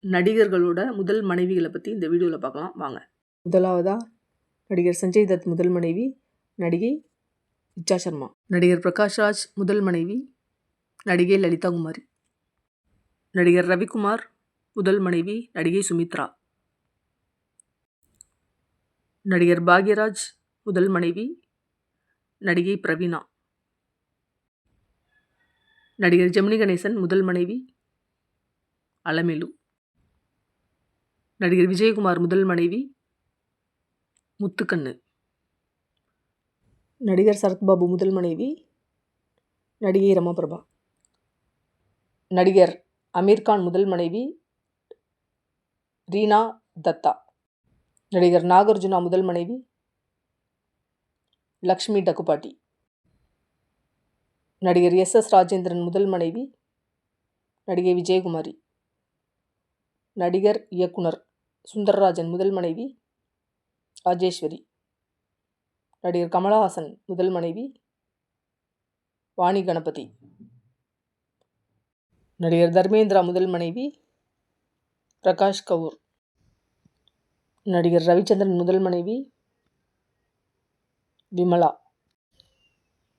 நடிகர்களோட முதல் மனைவிகளை பற்றி இந்த வீடியோவில் பார்க்கலாம் வாங்க. முதலாவதாக நடிகர் சஞ்சய் தத் முதல் மனைவி நடிகை இச்சா சர்மா. நடிகர் பிரகாஷ்ராஜ் முதல் மனைவி நடிகை லலிதா குமாரி. நடிகர் ரவிக்குமார் முதல் மனைவி நடிகை சுமித்ரா. நடிகர் பாக்யராஜ் முதல் மனைவி நடிகை பிரவீனா. நடிகர் ஜெமினி கணேசன் முதல் மனைவி அலமேலு. நடிகர் விஜயகுமார் முதல் மனைவி முத்துக்கண்ணு. நடிகர் சரத்பாபு முதல் மனைவி நடிகை ரமாபிரபா. நடிகர் அமீர்கான் முதல் மனைவி ரீனா தத்தா. நடிகர் நாகார்ஜுனா முதல் மனைவி லக்ஷ்மி டக்குபாட்டி. நடிகர் எஸ் ராஜேந்திரன் முதல் மனைவி நடிகை விஜயகுமாரி. நடிகர் இயக்குனர் சுந்தரராஜன் முதல் மனைவி ராஜேஸ்வரி. நடிகர் கமலஹாசன் முதல் மனைவி வாணி கணபதி. நடிகர் தர்மேந்திரா முதல் மனைவி பிரகாஷ் கவுர். நடிகர் ரவிச்சந்திரன் முதல் மனைவி விமலா.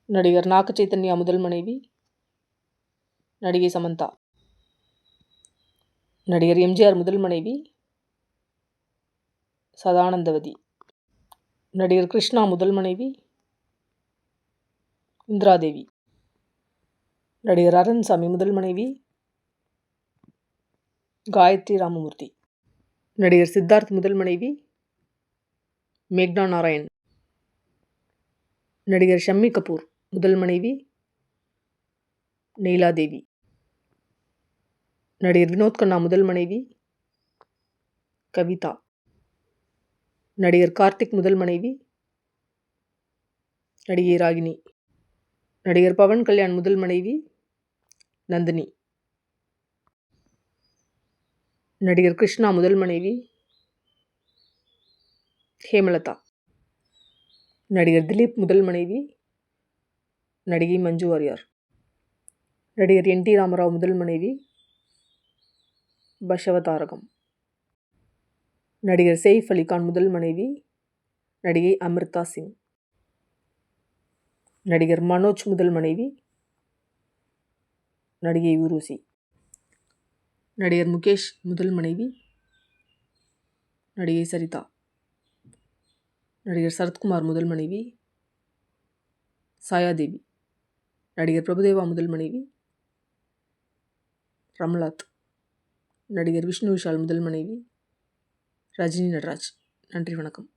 நடிகர் நாக சைத்தன்யா முதல் மனைவி நடிகை சமந்தா. நடிகர் எம்ஜிஆர் முதல் மனைவி சதானந்தவதி. நடிகர் கிருஷ்ணா முதல் மனைவி இந்திராதேவி. நடிகர் அரண்சாமி முதல் மனைவி காயத்ரி ராமமூர்த்தி. நடிகர் சித்தார்த் முதல் மனைவி மேக்னா நாராயண். நடிகர் ஷம்மி கபூர் முதல் மனைவி நீலாதேவி. நடிகர் வினோத் கண்ணா முதல் மனைவி கவிதா. நடிகர் கார்த்திக் முதல் மனைவி நடிகை ராகினி. நடிகர் பவன் கல்யாண் முதல் மனைவி நந்தினி. நடிகர் கிருஷ்ணா முதல் மனைவி ஹேமலதா. நடிகர் திலீப் முதல் மனைவி நடிகை மஞ்சு வாரியார். நடிகர் NT ராமராவ் முதல் மனைவி பஷவதாரகம். நடிகர் செயிஃப் அலிகான் முதல் மனைவி நடிகை அமிர்தா சிங். நடிகர் மனோஜ் முதல் மனைவி நடிகை உருசி. நடிகர் முகேஷ் முதல் மனைவி நடிகை சரிதா. நடிகர் சரத்குமார் முதல் மனைவி சாயாதேவி. நடிகர் பிரபுதேவா முதல் மனைவி ரம்லாத். நடிகர் விஷ்ணு விஷால் முதல் மனைவி ரஜினி நடராஜ். நன்றி, வணக்கம்.